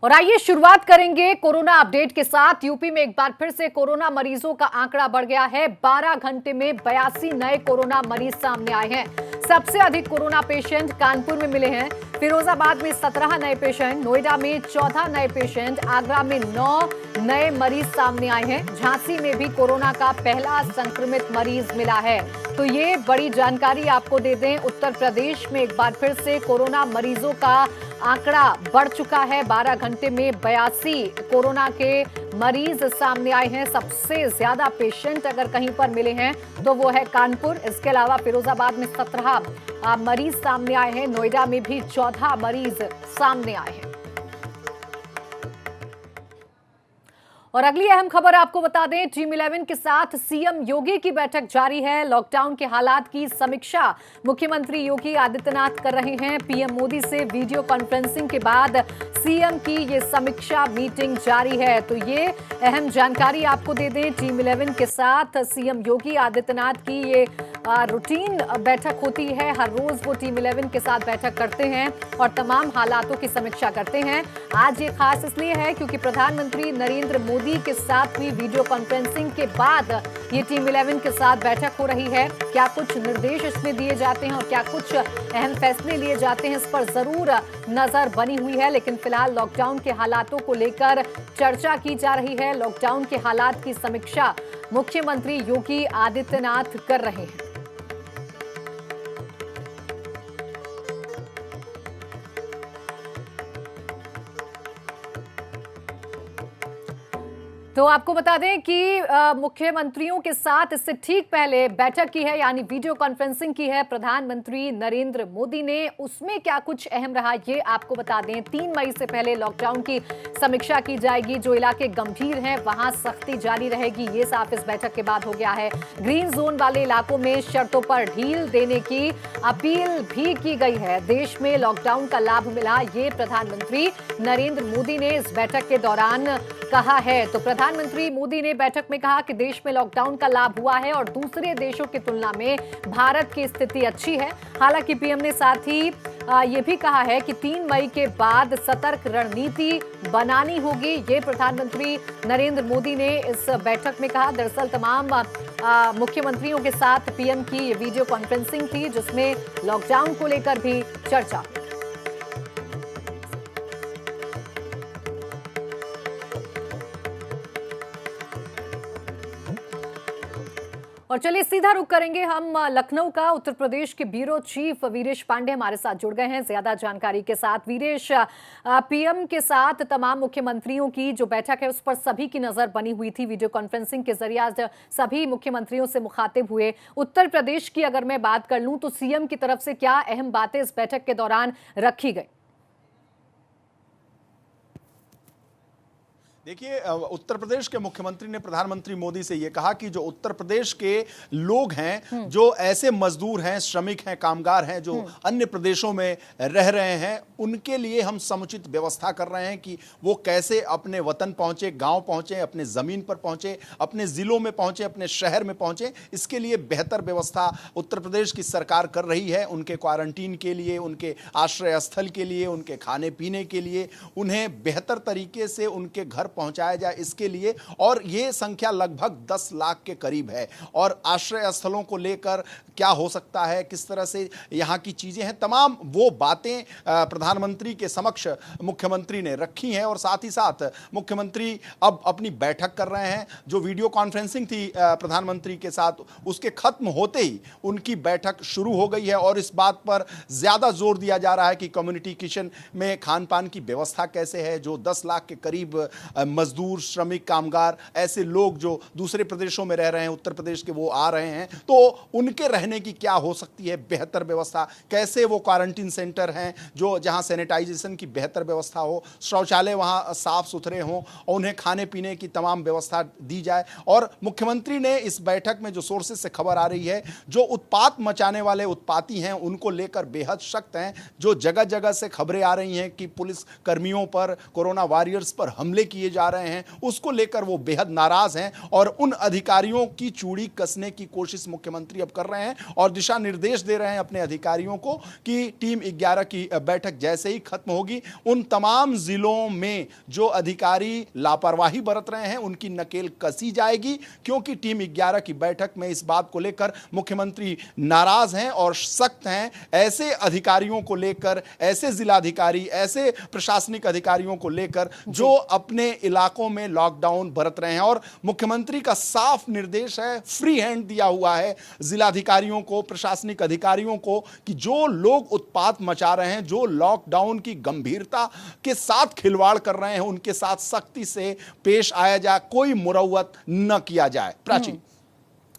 और आइए शुरुआत करेंगे कोरोना अपडेट के साथ। यूपी में एक बार फिर से कोरोना मरीजों का आंकड़ा बढ़ गया है। 12 घंटे में 82 नए कोरोना मरीज सामने आए हैं। सबसे अधिक कोरोना पेशेंट कानपुर में मिले हैं। फिरोजाबाद में 17 नए पेशेंट, नोएडा में 14 नए पेशेंट, आगरा में 9 नए मरीज सामने आए हैं। झांसी में भी कोरोना का पहला संक्रमित मरीज मिला है। तो ये बड़ी जानकारी आपको दे दें, उत्तर प्रदेश में एक बार फिर से कोरोना मरीजों का आंकड़ा बढ़ चुका है। 12 घंटे में 82 कोरोना के मरीज सामने आए हैं। सबसे ज्यादा पेशेंट अगर कहीं पर मिले हैं तो वो है कानपुर। इसके अलावा फिरोजाबाद में 17 मरीज सामने आए हैं। नोएडा में भी 14 मरीज सामने आए हैं। और अगली अहम खबर आपको बता दें, टीम 11 के साथ सीएम योगी की बैठक जारी है। लॉकडाउन के हालात की समीक्षा मुख्यमंत्री योगी आदित्यनाथ कर रहे हैं। पीएम मोदी से वीडियो कॉन्फ्रेंसिंग के बाद सीएम की ये समीक्षा मीटिंग जारी है। तो ये अहम जानकारी आपको दे दें, टीम 11 के साथ सीएम योगी आदित्यनाथ की ये रूटीन बैठक होती है। हर रोज वो टीम 11 के साथ बैठक करते हैं और तमाम हालातों की समीक्षा करते हैं। आज ये खास इसलिए है क्योंकि प्रधानमंत्री नरेंद्र मोदी के साथ हुई वीडियो कॉन्फ्रेंसिंग के बाद ये टीम 11 के साथ बैठक हो रही है। क्या कुछ निर्देश इसमें दिए जाते हैं और क्या कुछ अहम फैसले लिए जाते हैं, इस पर जरूर नजर बनी हुई है। लेकिन फिलहाल लॉकडाउन के हालातों को लेकर चर्चा की जा रही है। लॉकडाउन के हालात की समीक्षा मुख्यमंत्री योगी आदित्यनाथ कर रहे हैं। तो आपको बता दें कि मुख्यमंत्रियों के साथ इससे ठीक पहले बैठक की है, यानी वीडियो कॉन्फ्रेंसिंग की है प्रधानमंत्री नरेंद्र मोदी ने। उसमें क्या कुछ अहम रहा ये आपको बता दें। 3 मई से पहले लॉकडाउन की समीक्षा की जाएगी। जो इलाके गंभीर हैं वहां सख्ती जारी रहेगी, ये साफ इस बैठक के बाद हो गया है। ग्रीन जोन वाले इलाकों में शर्तों पर ढील देने की अपील भी की गई है। देश में लॉकडाउन का लाभ मिला, ये प्रधानमंत्री नरेंद्र मोदी ने इस बैठक के दौरान कहा है। तो प्रधानमंत्री मोदी ने बैठक में कहा कि देश में लॉकडाउन का लाभ हुआ है और दूसरे देशों की तुलना में भारत की स्थिति अच्छी है। हालांकि पीएम ने साथ ही ये भी कहा है कि 3 मई के बाद सतर्क रणनीति बनानी होगी। ये प्रधानमंत्री नरेंद्र मोदी ने इस बैठक में कहा। दरअसल तमाम मुख्यमंत्रियों के साथ पीएम की ये वीडियो कॉन्फ्रेंसिंग थी, जिसमें लॉकडाउन को लेकर भी चर्चा हुई। और चलिए सीधा रुख करेंगे हम लखनऊ का। उत्तर प्रदेश के ब्यूरो चीफ वीरेश पांडे हमारे साथ जुड़ गए हैं ज्यादा जानकारी के साथ। वीरेश, पीएम के साथ तमाम मुख्यमंत्रियों की जो बैठक है उस पर सभी की नजर बनी हुई थी। वीडियो कॉन्फ्रेंसिंग के जरिए आज सभी मुख्यमंत्रियों से मुखातिब हुए। उत्तर प्रदेश की अगर मैं बात कर लूं तो सीएम की तरफ से क्या अहम बातें इस बैठक के दौरान रखी गई? देखिए, उत्तर प्रदेश के मुख्यमंत्री ने प्रधानमंत्री मोदी से यह कहा कि जो उत्तर प्रदेश के लोग हैं, जो ऐसे मजदूर हैं, श्रमिक हैं, कामगार हैं, जो अन्य प्रदेशों में रह रहे हैं, उनके लिए हम समुचित व्यवस्था कर रहे हैं कि वो कैसे अपने वतन पहुंचे, गांव पहुंचे, अपने जमीन पर पहुंचे, अपने जिलों में पहुंचे, अपने शहर में पहुंचे। इसके लिए बेहतर व्यवस्था उत्तर प्रदेश की सरकार कर रही है। उनके क्वारंटीन के लिए, उनके आश्रय स्थल के लिए, उनके खाने पीने के लिए, उन्हें बेहतर तरीके से उनके घर पहुंचाया जाए, इसके लिए। और ये संख्या लगभग 10 लाख के करीब है। और आश्रय स्थलों को लेकर क्या हो सकता है, किस तरह से यहाँ की चीजें हैं, तमाम वो बातें प्रधानमंत्री के समक्ष मुख्यमंत्री ने रखी हैं। और साथ ही साथ मुख्यमंत्री अब अपनी बैठक कर रहे हैं। जो वीडियो कॉन्फ्रेंसिंग थी प्रधानमंत्री के साथ, उसके खत्म होते ही उनकी बैठक शुरू हो गई है। और इस बात पर ज्यादा जोर दिया जा रहा है कि कम्युनिटी किचन में खान पान की व्यवस्था कैसे है। जो 10 लाख के करीब मजदूर, श्रमिक, कामगार, ऐसे लोग जो दूसरे प्रदेशों में रह रहे हैं, उत्तर प्रदेश के, वो आ रहे हैं, तो उनके रहने की क्या हो सकती है बेहतर व्यवस्था, कैसे वो क्वारंटीन सेंटर हैं जो जहां सैनिटाइजेशन की बेहतर व्यवस्था हो, शौचालय वहां साफ सुथरे हों, और उन्हें खाने पीने की तमाम व्यवस्था दी जाए। और मुख्यमंत्री ने इस बैठक में, जो सोर्सेज से खबर आ रही है, जो उत्पात मचाने वाले उत्पाती हैं उनको लेकर बेहद सख्त हैं। जो जगह जगह से खबरें आ रही हैं कि पुलिस कर्मियों पर, कोरोना वॉरियर्स पर हमले किए जा रहे हैं, उसको लेकर वो बेहद नाराज हैं और उन अधिकारियों की चूड़ी कसने की कोशिश मुख्यमंत्री अब कर रहे हैं और दिशा निर्देश दे रहे हैं अपने अधिकारियों को कि टीम 11 की बैठक जैसे ही खत्म होगी, उन तमाम जिलों में जो अधिकारी लापरवाही बरत रहे हैं उनकी नकेल कसी जाएगी, क्योंकि टीम 11 की बैठक में इस बात को लेकर मुख्यमंत्री नाराज हैं और सख्त हैं। ऐसे अधिकारियों को लेकर, ऐसे जिलाधिकारी, ऐसे प्रशासनिक अधिकारियों को लेकर जो अपने इलाकों में लॉकडाउन बरत रहे हैं, और मुख्यमंत्री का साफ निर्देश है, फ्री हैंड दिया हुआ है जिलाधिकारियों को, प्रशासनिक अधिकारियों को कि जो लोग उत्पात मचा रहे हैं, जो लॉकडाउन की गंभीरता के साथ खिलवाड़ कर रहे हैं, उनके साथ सख्ती से पेश आया जाए, कोई मुरव्वत न किया जाए। प्राची।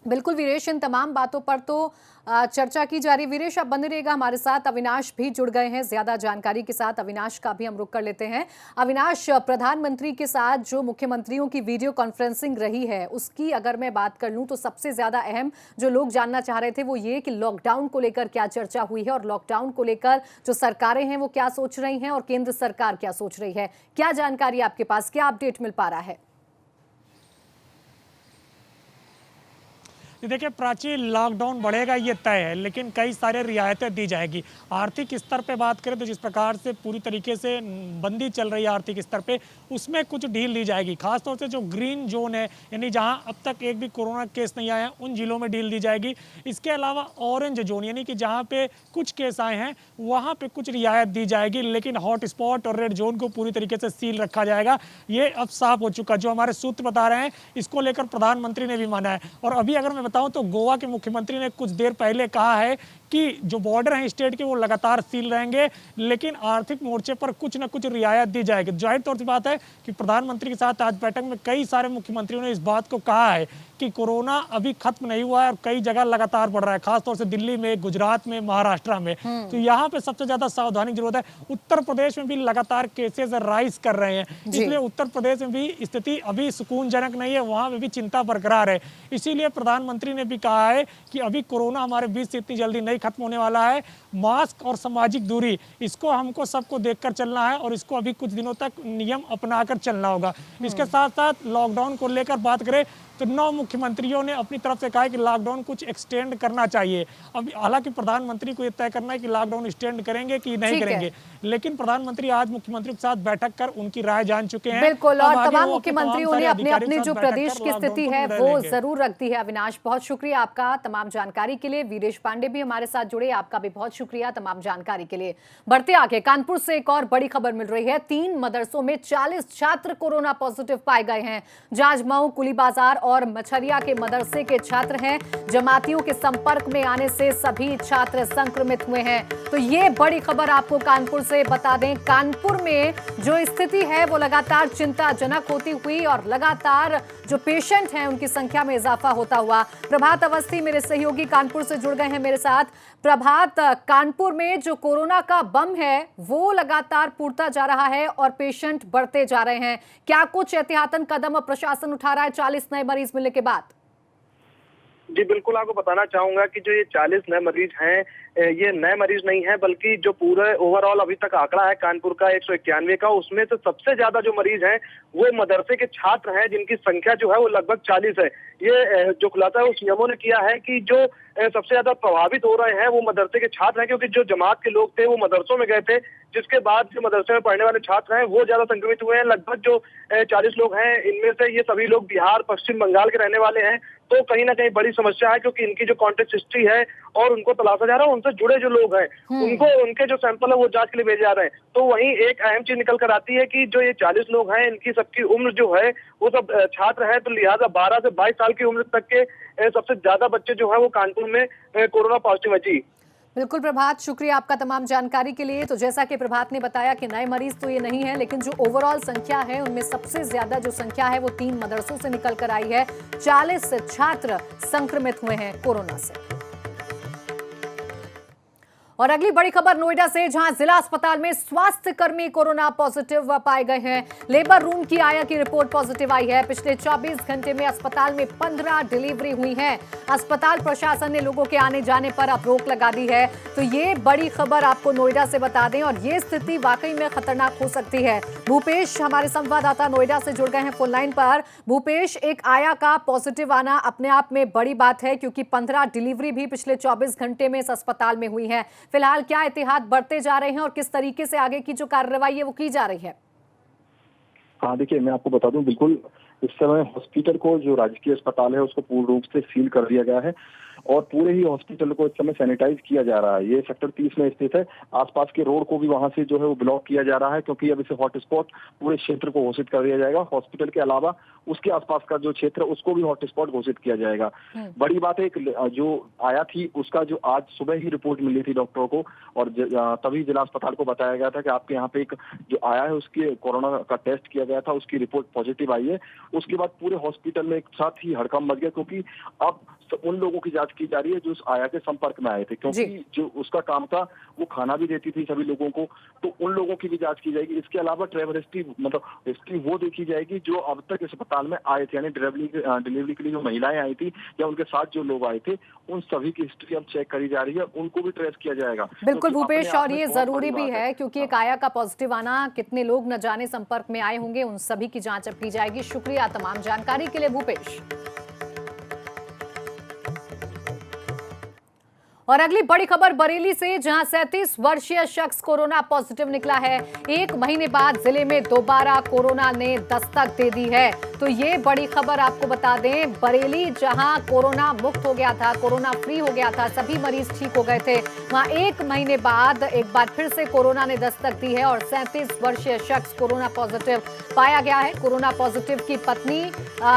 बिल्कुल वीरेश, इन तमाम बातों पर तो चर्चा की जा रही। वीरेश, आप बने रहिएगा हमारे साथ। अविनाश भी जुड़ गए हैं ज्यादा जानकारी के साथ, अविनाश का भी हम रुख कर लेते हैं। अविनाश, प्रधानमंत्री के साथ जो मुख्यमंत्रियों की वीडियो कॉन्फ्रेंसिंग रही है उसकी अगर मैं बात कर लूं तो सबसे ज्यादा अहम जो लोग जानना चाह रहे थे वो ये कि लॉकडाउन को लेकर क्या चर्चा हुई है और लॉकडाउन को लेकर जो सरकारें हैं वो क्या सोच रही हैं और केंद्र सरकार क्या सोच रही है। क्या जानकारी आपके पास, क्या अपडेट मिल पा रहा है? देखिए प्राची, लॉकडाउन बढ़ेगा ये तय है, लेकिन कई सारे रियायतें दी जाएगी। आर्थिक स्तर पे बात करें तो जिस प्रकार से पूरी तरीके से बंदी चल रही है आर्थिक स्तर पे, उसमें कुछ ढील दी जाएगी। खासतौर से जो ग्रीन जोन है, यानी जहां अब तक एक भी कोरोना केस नहीं आया है, उन जिलों में ढील दी जाएगी। इसके अलावा ऑरेंज जोन, यानी कि जहाँ पे कुछ केस आए हैं वहाँ पे कुछ रियायत दी जाएगी, लेकिन हॉट स्पॉट और रेड जोन को पूरी तरीके से सील रखा जाएगा। ये अब साफ हो चुका, जो हमारे सूत्र बता रहे हैं, इसको लेकर प्रधानमंत्री ने भी माना है। और अभी अगर मैं बताऊं तो गोवा के मुख्यमंत्री ने कुछ देर पहले कहा है कि जो बॉर्डर हैं स्टेट के वो लगातार सील रहेंगे, लेकिन आर्थिक मोर्चे पर कुछ न कुछ रियायत दी जाएगी। जाहिर तौर से बात है कि प्रधानमंत्री के साथ आज बैठक में कई सारे मुख्यमंत्रियों ने इस बात को कहा है कि कोरोना अभी खत्म नहीं हुआ है और कई जगह लगातार बढ़ रहा है, खासतौर से दिल्ली में, गुजरात में, महाराष्ट्र में। तो यहाँ पे सबसे ज्यादा सावधानी की जरूरत है। उत्तर प्रदेश में भी लगातार केसेस राइज कर रहे हैं, इसलिए उत्तर प्रदेश में भी स्थिति अभी सुकूनजनक नहीं है, वहां पे भी चिंता बरकरार है। इसीलिए प्रधानमंत्री ने भी कहा है कि अभी कोरोना हमारे बीच से इतनी जल्दी नहीं खत्म होने वाला है। मास्क और सामाजिक दूरी, इसको हमको सबको देखकर चलना है और इसको अभी कुछ दिनों तक नियम अपनाकर चलना होगा। इसके साथ साथ लॉकडाउन को लेकर बात करें तो 9 मुख्यमंत्रियों ने अपनी तरफ से कहा है कि लॉकडाउन कुछ एक्सटेंड करना चाहिए। अब हालांकि प्रधानमंत्री को यह तय करना है कि लॉकडाउन एक्सटेंड करेंगे कि नहीं करेंगे, लेकिन प्रधानमंत्री आज मुख्यमंत्रियों के साथ बैठक कर उनकी राय जान चुके हैं। बिल्कुल, और तमाम मुख्यमंत्रियों ने अपने अपने जो प्रदेश की स्थिति है वो जरूर रख दी है। अविनाश, बहुत शुक्रिया आपका तमाम जानकारी के लिए। वीरेश पांडे भी हमारे साथ जुड़े, आपका भी बहुत शुक्रिया तमाम जानकारी के लिए। बढ़ते आगे, कानपुर से एक और बड़ी खबर मिल रही है। 3 मदरसों में 40 छात्र कोरोना पॉजिटिव पाए गए हैं। जाजमऊ, कुली बाजार और मछरिया के मदरसे के छात्र हैं। जमातियों के संपर्क में आने से सभी छात्र संक्रमित हुए हैं। तो ये बड़ी खबर आपको कानपुर से बता दें। कानपुर में जो स्थिति है वो लगातार चिंताजनक होती हुई और लगातार जो पेशेंट हैं उनकी संख्या में इजाफा होता हुआ। प्रभात अवस्थी मेरे सहयोगी कानपुर से जुड़ गए हैं मेरे साथ। प्रभात, कानपुर में जो कोरोना का बम है वो लगातार फूटता जा रहा है और पेशेंट बढ़ते जा रहे हैं। क्या कुछ एहतियातन कदम प्रशासन उठा रहा है 40 नए मरीज मिलने के बाद? जी बिल्कुल, आपको बताना चाहूंगा कि जो ये 40 नए मरीज हैं, ये नए मरीज नहीं है, बल्कि जो पूरे ओवरऑल अभी तक आंकड़ा है कानपुर का 191 का, उसमें से सबसे ज्यादा जो मरीज हैं वो मदरसे के छात्र हैं, जिनकी संख्या जो है वो लगभग 40 है। ये जो खुलासा है उस नियमों ने किया है कि जो सबसे ज्यादा प्रभावित हो रहे हैं वो मदरसे के छात्र हैं, क्योंकि जो जमात के लोग थे वो मदरसों में गए थे, जिसके बाद जो मदरसे में पढ़ने वाले छात्र हैं वो ज्यादा संक्रमित हुए हैं। लगभग जो 40 लोग हैं, इनमें से ये सभी लोग बिहार, पश्चिम बंगाल के रहने वाले हैं। तो कहीं ना कहीं बड़ी समस्या है, क्योंकि इनकी जो कॉन्टेक्ट हिस्ट्री है और उनको तलाशा जा रहा है, उनसे जुड़े जो लोग हैं उनको, उनके जो सैंपल है वो जांच के लिए भेजे जा रहे हैं। तो वहीं एक अहम चीज निकल कर आती है कि जो ये 40 लोग हैं, इनकी सबकी उम्र जो है वो सब छात्र है, तो लिहाजा 12 से 22 साल की उम्र तक के सबसे ज्यादा बच्चे जो है वो कानपुर में कोरोना पॉजिटिव है। जी बिल्कुल प्रभात, शुक्रिया आपका तमाम जानकारी के लिए। तो जैसा कि प्रभात ने बताया कि नए मरीज तो ये नहीं है, लेकिन जो ओवरऑल संख्या है उनमें सबसे ज्यादा जो संख्या है वो 3 मदरसों से निकल कर आई है। 40 छात्र संक्रमित हुए हैं कोरोना से। और अगली बड़ी खबर नोएडा से, जहां जिला अस्पताल में स्वास्थ्य कर्मी कोरोना पॉजिटिव पाए गए हैं। लेबर रूम की आया की रिपोर्ट पॉजिटिव आई है। पिछले 24 घंटे में अस्पताल में 15 डिलीवरी हुई है। अस्पताल प्रशासन ने लोगों के आने जाने पर अब रोक लगा दी है। तो ये बड़ी खबर आपको नोएडा से बता दें, और ये स्थिति वाकई में खतरनाक हो सकती है। भूपेश हमारे संवाददाता नोएडा से जुड़ गए हैं फोन लाइन पर। भूपेश, एक आया का पॉजिटिव आना अपने आप में बड़ी बात है, क्योंकि 15 डिलीवरी भी पिछले 24 घंटे में इस अस्पताल में हुई है। फिलहाल क्या एहतियात बरते जा रहे हैं और किस तरीके से आगे की जो कार्रवाई है वो की जा रही है? हाँ, देखिए, मैं आपको बता दूं, बिल्कुल इस समय हॉस्पिटल को, जो राजकीय अस्पताल है, उसको पूर्ण रूप से सील कर दिया गया है और पूरे ही हॉस्पिटल को इस समय सैनिटाइज किया जा रहा है। ये सेक्टर 30 में स्थित है। आसपास के रोड को भी वहां से जो है वो ब्लॉक किया जा रहा है, क्योंकि अब इसे हॉटस्पॉट पूरे क्षेत्र को घोषित कर दिया जाएगा। हॉस्पिटल के अलावा उसके आसपास का जो क्षेत्र है उसको भी हॉटस्पॉट घोषित किया जाएगा। बड़ी बात है, जो आया थी उसका जो आज सुबह ही रिपोर्ट मिली थी डॉक्टरों को, और तभी जिला अस्पताल को बताया गया था कि आपके यहाँ पे एक जो आया है उसके कोरोना का टेस्ट किया गया था, उसकी रिपोर्ट पॉजिटिव आई है। उसके बाद पूरे हॉस्पिटल में एक साथ ही हड़कंप मच गया, क्योंकि अब उन लोगों की जांच की जा रही है जो उस आया के संपर्क में आए थे, क्योंकि जो उसका काम था वो खाना भी देती थी सभी लोगों को, तो उन लोगों की भी जांच की जाएगी। इसके अलावा ट्रैवल हिस्ट्री, मतलब हिस्ट्री वो देखी जाएगी जो अब तक इस अस्पताल में आए थे, यानी डिलीवरी के लिए जो महिलाएं आई थी या उनके साथ जो लोग आए थे, उन सभी की हिस्ट्री अब चेक करी जा रही है, उनको भी ट्रेस किया जाएगा। बिल्कुल भूपेश, और ये जरूरी भी है, क्योंकि एक आया का पॉजिटिव आना, कितने लोग न जाने संपर्क में आए होंगे, उन सभी की जांच अब की जाएगी। शुक्रिया तमाम जानकारी के लिए भूपेश। और अगली बड़ी खबर बरेली से, जहां 37 वर्षीय शख्स कोरोना पॉजिटिव निकला है। एक महीने बाद जिले में दोबारा कोरोना ने दस्तक दे दी है। तो ये बड़ी खबर आपको बता दें, बरेली जहां कोरोना मुक्त हो गया था, कोरोना फ्री हो गया था, सभी मरीज ठीक हो गए थे, वहां एक महीने बाद एक बार फिर से कोरोना ने दस्तक दी है और 37 वर्षीय शख्स कोरोना पॉजिटिव पाया गया है। कोरोना पॉजिटिव की पत्नी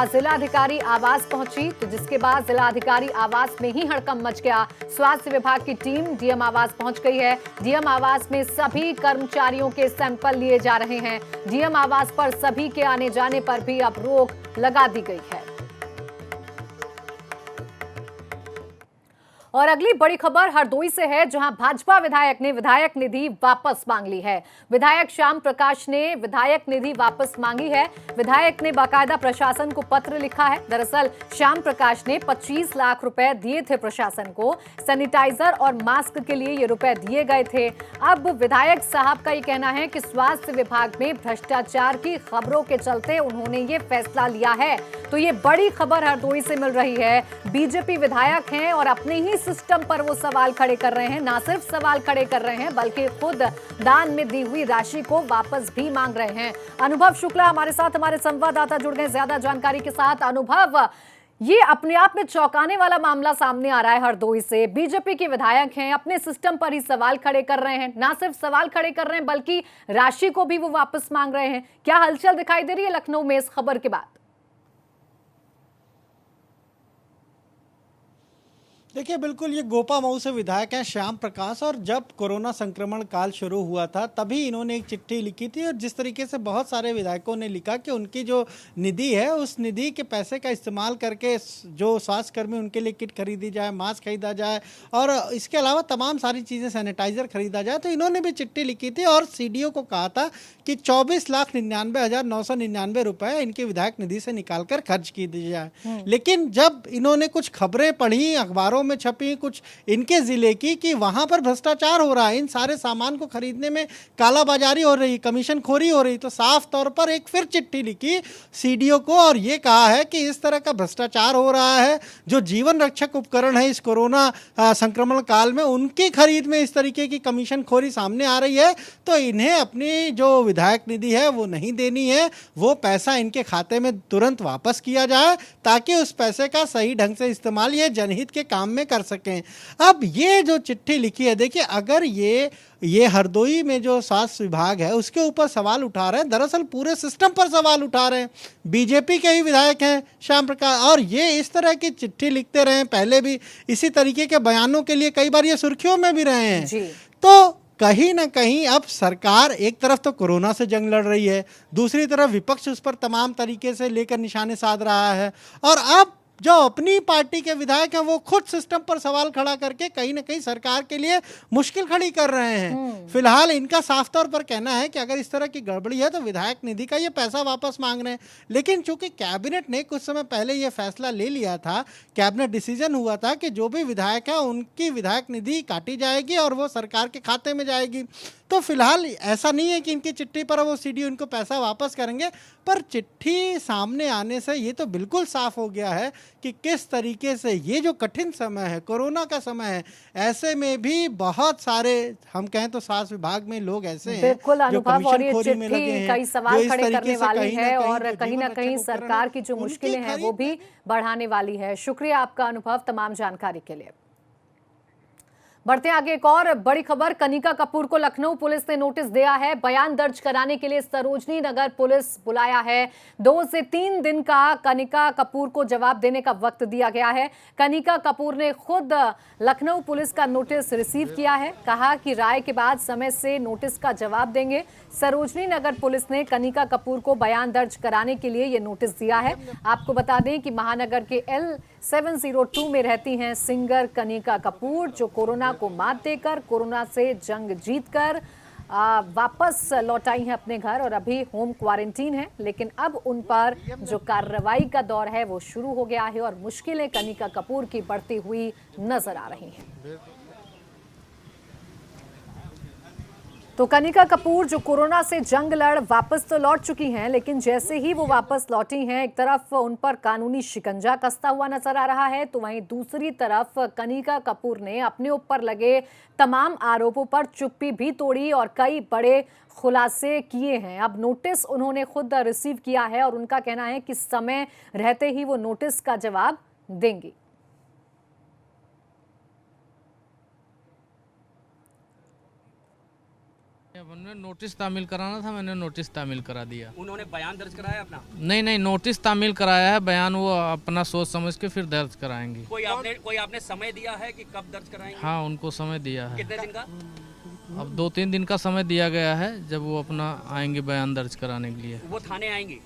जिलाधिकारी आवास पहुंची, तो जिसके बाद जिलाधिकारी आवास में ही हड़कंप मच गया। स्वास्थ्य विभाग की टीम डीएम आवास पहुंच गई है। डीएम आवास में सभी कर्मचारियों के सैंपल लिए जा रहे हैं। डीएम आवास पर सभी के आने जाने पर भी अब रोक लगा दी गई है। और अगली बड़ी खबर हरदोई से है, जहां भाजपा विधायक ने विधायक निधि वापस मांग ली है। विधायक श्याम प्रकाश ने विधायक निधि वापस मांगी है। विधायक ने बाकायदा प्रशासन को पत्र लिखा है। दरअसल श्याम प्रकाश ने 25 लाख रुपए दिए थे प्रशासन को, सैनिटाइजर और मास्क के लिए ये रुपए दिए गए थे। अब विधायक साहब का ये कहना है कि स्वास्थ्य विभाग में भ्रष्टाचार की खबरों के चलते उन्होंने ये फैसला लिया है। तो ये बड़ी खबर हरदोई से मिल रही है। बीजेपी विधायक हैं और अपने ही सिस्टम पर वो सवाल खड़े कर रहे हैं। ना सिर्फ सवाल खड़े कर रहे हैं, बल्कि खुद दान में दी हुई राशि को वापस भी मांग रहे हैं। अनुभव शुक्ला हमारे साथ, हमारे संवाददाता जुड़ गए ज्यादा जानकारी के साथ। अनुभव, ये अपने आप में चौंकाने वाला मामला सामने आ रहा है हरदोई से। बीजेपी के विधायक हैं, अपने सिस्टम पर ही सवाल खड़े कर रहे हैं। ना सिर्फ सवाल खड़े कर रहे हैं, बल्कि राशि को भी वो वापस मांग रहे हैं। क्या हलचल दिखाई दे रही है लखनऊ में इस खबर के बाद? देखिए, बिल्कुल ये गोपा मऊ से विधायक हैं श्याम प्रकाश, और जब कोरोना संक्रमण काल शुरू हुआ था तभी इन्होंने एक चिट्ठी लिखी थी, और जिस तरीके से बहुत सारे विधायकों ने लिखा कि उनकी जो निधि है उस निधि के पैसे का इस्तेमाल करके जो स्वास्थ्यकर्मी उनके लिए किट खरीदी जाए, मास्क खरीदा जाए और इसके अलावा तमाम सारी चीज़ें, सैनिटाइजर खरीदा जाए। तो इन्होंने भी चिट्ठी लिखी थी और सीडीओ को कहा था कि 24,99,999 रुपये इनकी विधायक निधि से निकाल कर खर्च की दी जाए। लेकिन जब इन्होंने कुछ खबरें पढ़ी, अखबारों में छपी कुछ इनके जिले की, कि वहां पर भ्रष्टाचार हो रहा है, इन सारे सामान को खरीदने में कालाबाजारी हो रही, कमीशन खोरी हो रही, तो साफ तौर पर एक फिर चिट्ठी लिखी सीडीओ को और ये कहा है कि इस तरह का भ्रष्टाचार हो रहा है। जो जीवन रक्षक उपकरण है इस कोरोना संक्रमण काल में, उनकी खरीद में इस तरीके की कमीशन खोरी सामने आ रही है, तो इन्हें अपनी जो विधायक निधि है वो नहीं देनी है, वो पैसा इनके खाते में तुरंत वापस किया जाए, ताकि उस पैसे का सही ढंग से इस्तेमाल ये जनहित के काम में कर सकें। अब ये जो चिट्ठी लिखी है, देखिए, अगर ये हरदोई में जो स्वास्थ्य विभाग है उसके ऊपर सवाल उठा रहे हैं, दरअसल पूरे सिस्टम पर सवाल उठा रहे हैं। बीजेपी के ही विधायक हैं श्याम प्रकाश, और ये इस तरह की चिट्ठी लिखते रहे हैं, पहले भी इसी तरीके के बयानों के लिए कई बार ये सुर्खियों में भी रहे हैं। तो कहीं ना कहीं अब सरकार एक तरफ तो कोरोना से जंग लड़ रही है, दूसरी तरफ विपक्ष उस पर तमाम तरीके से लेकर निशाने साध रहा है, और अब जो अपनी पार्टी के विधायक हैं वो खुद सिस्टम पर सवाल खड़ा करके कहीं ना कहीं सरकार के लिए मुश्किल खड़ी कर रहे हैं। फिलहाल इनका साफ तौर पर कहना है कि अगर इस तरह की गड़बड़ी है तो विधायक निधि का ये पैसा वापस मांग रहे हैं। लेकिन चूंकि कैबिनेट ने कुछ समय पहले ये फैसला ले लिया था, कैबिनेट डिसीजन हुआ था कि जो भी विधायक है उनकी विधायक निधि काटी जाएगी और वो सरकार के खाते में जाएगी। तो फिलहाल ऐसा नहीं है कि इनकी चिट्ठी पर वो सीडी उनको पैसा वापस करेंगे, पर चिट्ठी सामने आने से ये तो बिल्कुल साफ हो गया है कि किस तरीके से ये जो कठिन समय है, कोरोना का समय है, ऐसे में भी बहुत सारे हम कहें तो स्वास्थ्य विभाग में लोग ऐसे हैं बिल्कुल जो अनुभव, और ये कमीशनखोरी में लगे चिट्ठी हैं, कई जो सवाल इस खड़े तरीके करने से वाली कहीं ना है कहीं और जो कहीं जीवन ना रक्षा कहीं उपकरण सरकार है, की जो उनकी मुश्किलें हैं वो खरीद भी बढ़ाने वाली है। शुक्रिया आपका अनुभव तमाम जानकारी के लिए। बढ़ते आगे, एक और बड़ी खबर, कनिका कपूर को लखनऊ पुलिस ने नोटिस दिया है। बयान दर्ज कराने के लिए सरोजनी नगर पुलिस बुलाया है। 2 से 3 दिन का कनिका कपूर को जवाब देने का वक्त दिया गया है। कनिका कपूर ने खुद लखनऊ पुलिस का नोटिस रिसीव किया है, कहा कि राय के बाद समय से नोटिस का जवाब देंगे। सरोजनी नगर पुलिस ने कनिका कपूर को बयान दर्ज कराने के लिए ये नोटिस दिया है। आपको बता दें कि महानगर के L702 में रहती हैं सिंगर कनिका कपूर, जो कोरोना को मात देकर, कोरोना से जंग जीतकर वापस लौट आई हैं अपने घर और अभी होम क्वारंटीन है। लेकिन अब उन पर जो कार्रवाई का दौर है वो शुरू हो गया है और मुश्किलें कनिका कपूर की बढ़ती हुई नजर आ रही हैं। तो कनिका कपूर जो कोरोना से जंग लड़ वापस तो लौट चुकी हैं, लेकिन जैसे ही वो वापस लौटी हैं, एक तरफ उन पर कानूनी शिकंजा कसता हुआ नजर आ रहा है, तो वहीं दूसरी तरफ कनिका कपूर ने अपने ऊपर लगे तमाम आरोपों पर चुप्पी भी तोड़ी और कई बड़े खुलासे किए हैं। अब नोटिस उन्होंने खुद रिसीव किया है और उनका कहना है कि समय रहते ही वो नोटिस का जवाब देंगी। उन्होंने नोटिस तामील कराना था, मैंने नोटिस तामील करा दिया। उन्होंने बयान दर्ज कराया अपना? नहीं, नोटिस तामील कराया है, बयान वो अपना सोच समझ के फिर दर्ज कराएंगे। कोई आपने समय दिया है कि कब दर्ज कराएंगे? हाँ, उनको समय दिया है। कितने दिन का? अब 2-3 दिन का समय दिया गया है, जब वो अपना आएंगे बयान दर्ज कराने के लिए। वो थाने आएंगे?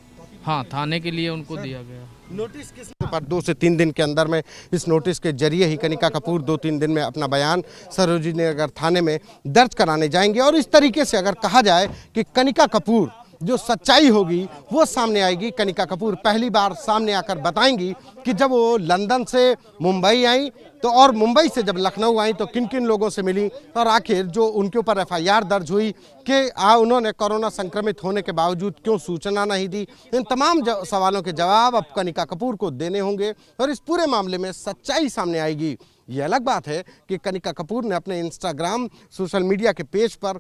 हाँ, थाने के लिए उनको दिया गया। नोटिस किस पर 2 से 3 दिन के अंदर में इस नोटिस के जरिए ही कनिका कपूर 2-3 दिन में अपना बयान सरोजिनी नगर थाने में दर्ज कराने जाएंगे। और इस तरीके से अगर कहा जाए कि कनिका कपूर जो सच्चाई होगी वो सामने आएगी। कनिका कपूर पहली बार सामने आकर बताएंगी कि जब वो लंदन से मुंबई आई तो और मुंबई से जब लखनऊ आई तो किन किन लोगों से मिली और आखिर जो उनके ऊपर FIR दर्ज हुई कि उन्होंने कोरोना संक्रमित होने के बावजूद क्यों सूचना नहीं दी। इन तमाम सवालों के जवाब अब कनिका कपूर को देने होंगे और इस पूरे मामले में सच्चाई सामने आएगी। ये अलग बात है कि कनिका कपूर ने अपने इंस्टाग्राम सोशल मीडिया के पेज पर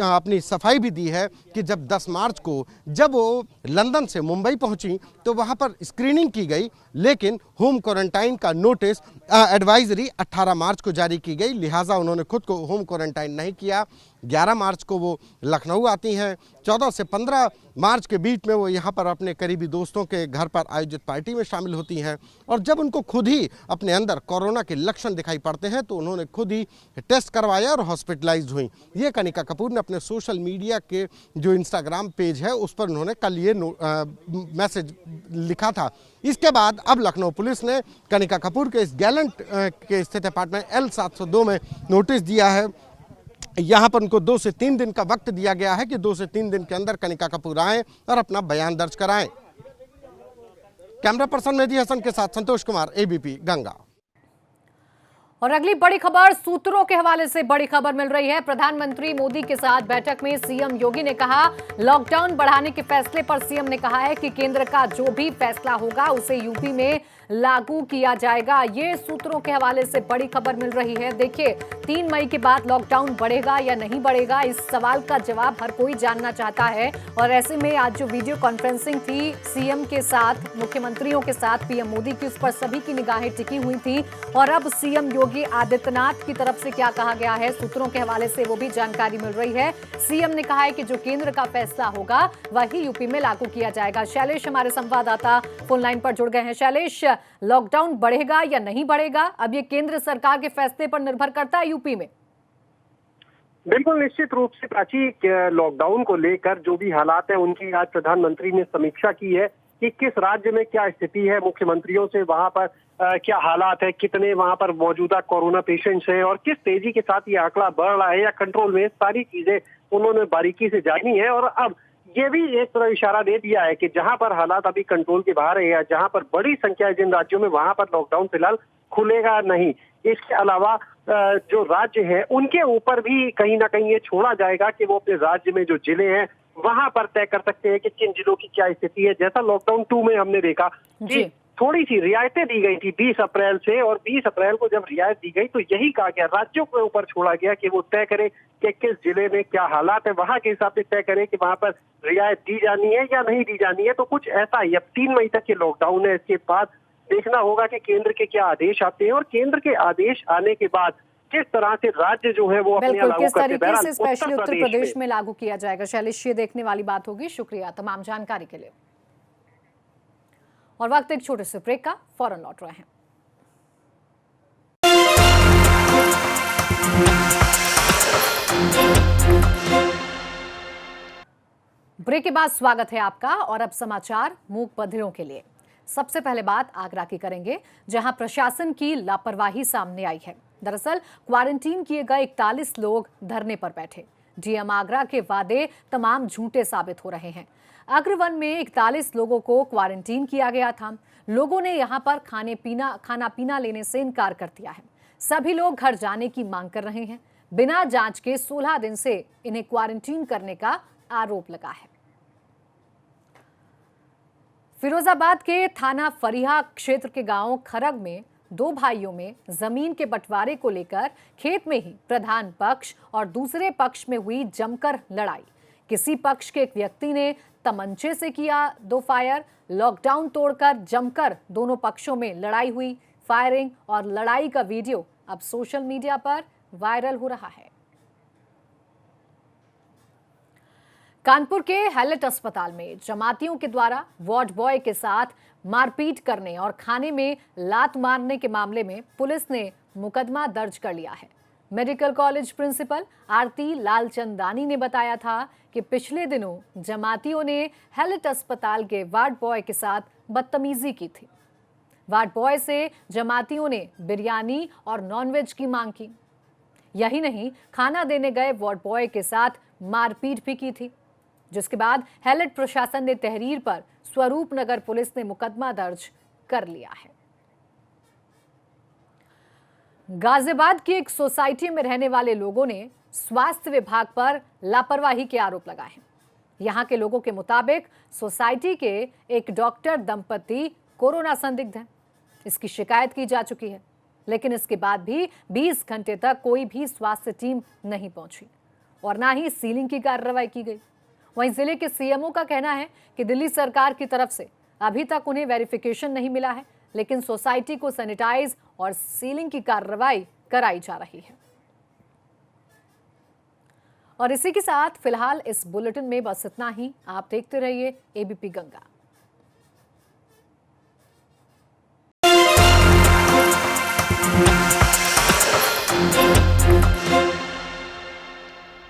अपनी सफाई भी दी है कि जब 10 मार्च को जब वो लंदन से मुंबई पहुंची तो वहां पर स्क्रीनिंग की गई, लेकिन होम क्वारंटाइन का नोटिस एडवाइजरी 18 मार्च को जारी की गई, लिहाजा उन्होंने खुद को होम क्वारंटाइन नहीं किया। 11 मार्च को वो लखनऊ आती हैं, 14 से 15 मार्च के बीच में वो यहाँ पर अपने करीबी दोस्तों के घर पर आयोजित पार्टी में शामिल होती हैं और जब उनको खुद ही अपने अंदर कोरोना के लक्षण दिखाई पड़ते हैं तो उन्होंने खुद ही टेस्ट करवाया और हॉस्पिटलाइज्ड हुई। ये कनिका कपूर ने अपने सोशल मीडिया के जो इंस्टाग्राम पेज है उस पर उन्होंने कल ये मैसेज लिखा था। इसके बाद अब लखनऊ पुलिस ने कनिका कपूर के इस गैलेंट के स्थित अपार्टमेंट L702 में नोटिस दिया है। यहाँ पर उनको 2 से 3 दिन का वक्त दिया गया है कि 2 से 3 दिन के अंदर कनिका कपूर आएं और अपना बयान दर्ज कराएं। कैमरा पर्सन मेहदी हसन के साथ संतोष कुमार, ABP गंगा। और अगली बड़ी खबर सूत्रों के हवाले से बड़ी खबर मिल रही है। प्रधानमंत्री मोदी के साथ बैठक में सीएम योगी ने कहा, लॉकडाउन बढ़ाने के फैसले पर सीएम ने कहा है कि केंद्र का जो भी फैसला होगा उसे यूपी में लागू किया जाएगा। ये सूत्रों के हवाले से बड़ी खबर मिल रही है। देखिए, 3 मई के बाद लॉकडाउन बढ़ेगा या नहीं बढ़ेगा, इस सवाल का जवाब हर कोई जानना चाहता है। और ऐसे में आज जो वीडियो कॉन्फ्रेंसिंग थी सीएम के साथ, मुख्यमंत्रियों के साथ पीएम मोदी की, उस पर सभी की निगाहें टिकी हुई थी। और अब सीएम योगी आदित्यनाथ की तरफ से क्या कहा गया है सूत्रों के हवाले से, वो भी जानकारी मिल रही है। सीएम ने कहा है कि जो केंद्र का फैसला होगा वही यूपी में लागू किया जाएगा। शैलेश हमारे संवाददाता फोन लाइन पर जुड़ गए हैं। शैलेश, लॉकडाउन बढ़ेगा या नहीं बढ़ेगा, अब ये केंद्र सरकार के फैसले पर निर्भर करता है यूपी में? बिल्कुल निश्चित रूप से प्राची, लॉकडाउन को लेकर जो भी हालात है उनकी आज प्रधानमंत्री ने समीक्षा की है। कि किस राज्य में क्या स्थिति है, मुख्यमंत्रियों से वहां पर क्या हालात है, कितने वहां पर मौजूदा कोरोना पेशेंट्स हैं और किस तेजी के साथ ये आंकड़ा बढ़ रहा है या कंट्रोल में, सारी चीजें उन्होंने बारीकी से जानी है। और अब ये भी एक तरह इशारा दे दिया है कि जहां पर हालात अभी कंट्रोल के बाहर है या जहां पर बड़ी संख्या है जिन राज्यों में, वहां पर लॉकडाउन फिलहाल खुलेगा नहीं। इसके अलावा जो राज्य है उनके ऊपर भी कहीं ना कहीं ये छोड़ा जाएगा कि वो अपने राज्य में जो जिले हैं वहां पर तय कर सकते हैं कि किन जिलों की क्या स्थिति है। जैसा लॉकडाउन 2 में हमने देखा कि थोड़ी सी रियायतें दी गई थी 20 अप्रैल से, और 20 अप्रैल को जब रियायत दी गई तो यही कहा गया, राज्यों के ऊपर छोड़ा गया कि वो तय करें कि किस जिले में क्या हालात है, वहां के हिसाब से तय करें कि वहां पर रियायत दी जानी है या नहीं दी जानी है। तो कुछ ऐसा ही, अब 3 मई तक ये लॉकडाउन है। इसके बाद देखना होगा कि केंद्र के क्या आदेश आते हैं और केंद्र के आदेश आने के बाद किस तरह से राज्य जो है वो अपने बिल्कुल लागू किस करते हैं। तरीके से स्पेशली उत्तर प्रदेश में लागू किया जाएगा, शैलेश, ये देखने वाली बात होगी। शुक्रिया तमाम जानकारी के लिए। और वक्त एक छोटे से ब्रेक का, फौरन लौट रहे हैं। ब्रेक के बाद स्वागत है आपका। और अब समाचार मूक बधिरों के लिए। सबसे पहले बात आगरा की करेंगे, जहां प्रशासन की लापरवाही सामने आई है। दरअसल क्वारंटीन किए गए 41 लोग धरने पर बैठे। डीएम आगरा के वादे तमाम झूठे साबित हो रहे हैं। अग्रवन में 41 लोगों को क्वारंटीन किया गया था। लोगों ने यहां पर खाना पीना लेने से इनकार कर दिया है। सभी लोग घर जाने की मांग कर रहे हैं। बिना जांच के 16 दिन से इन्हें क्वारंटीन करने का आरोप लगा है। फिरोजाबाद के थाना फरीहा क्षेत्र के गांव खरग में 2 भाइयों में जमीन के बंटवारे को लेकर खेत में ही प्रधान पक्ष और दूसरे पक्ष में हुई जमकर लड़ाई। किसी पक्ष के एक व्यक्ति ने तमंचे से किया 2 फायर। लॉकडाउन तोड़कर जमकर दोनों पक्षों में लड़ाई हुई। फायरिंग और लड़ाई का वीडियो अब सोशल मीडिया पर वायरल हो रहा है। कानपुर के हैलेट अस्पताल में जमातियों के द्वारा वार्ड बॉय के साथ मारपीट करने और खाने में लात मारने के मामले में पुलिस ने मुकदमा दर्ज कर लिया है। मेडिकल कॉलेज प्रिंसिपल आरती लालचंदानी ने बताया था कि पिछले दिनों जमातियों ने हैलेट अस्पताल के वार्ड बॉय के साथ बदतमीजी की थी। वार्ड बॉय से जमातियों ने बिरयानी और नॉनवेज की मांग की। यही नहीं, खाना देने गए वार्ड बॉय के साथ मारपीट भी की थी, जिसके बाद हैलेट प्रशासन ने तहरीर पर स्वरूप नगर पुलिस ने मुकदमा दर्ज कर लिया है। गाजियाबाद की एक सोसाइटी में रहने वाले लोगों ने स्वास्थ्य विभाग पर लापरवाही के आरोप लगाए हैं। यहां के लोगों के मुताबिक सोसाइटी के एक डॉक्टर दंपति कोरोना संदिग्ध हैं। इसकी शिकायत की जा चुकी है, लेकिन इसके बाद भी 20 घंटे तक कोई भी स्वास्थ्य टीम नहीं पहुंची और ना ही सीलिंग की कार्रवाई की गई। वहीं जिले के सीएमओ का कहना है कि दिल्ली सरकार की तरफ से अभी तक उन्हें वेरिफिकेशन नहीं मिला है, लेकिन सोसाइटी को सैनिटाइज और सीलिंग की कार्रवाई कराई जा रही है। और इसी के साथ फिलहाल इस बुलेटिन में बस इतना ही। आप देखते रहिए एबीपी गंगा।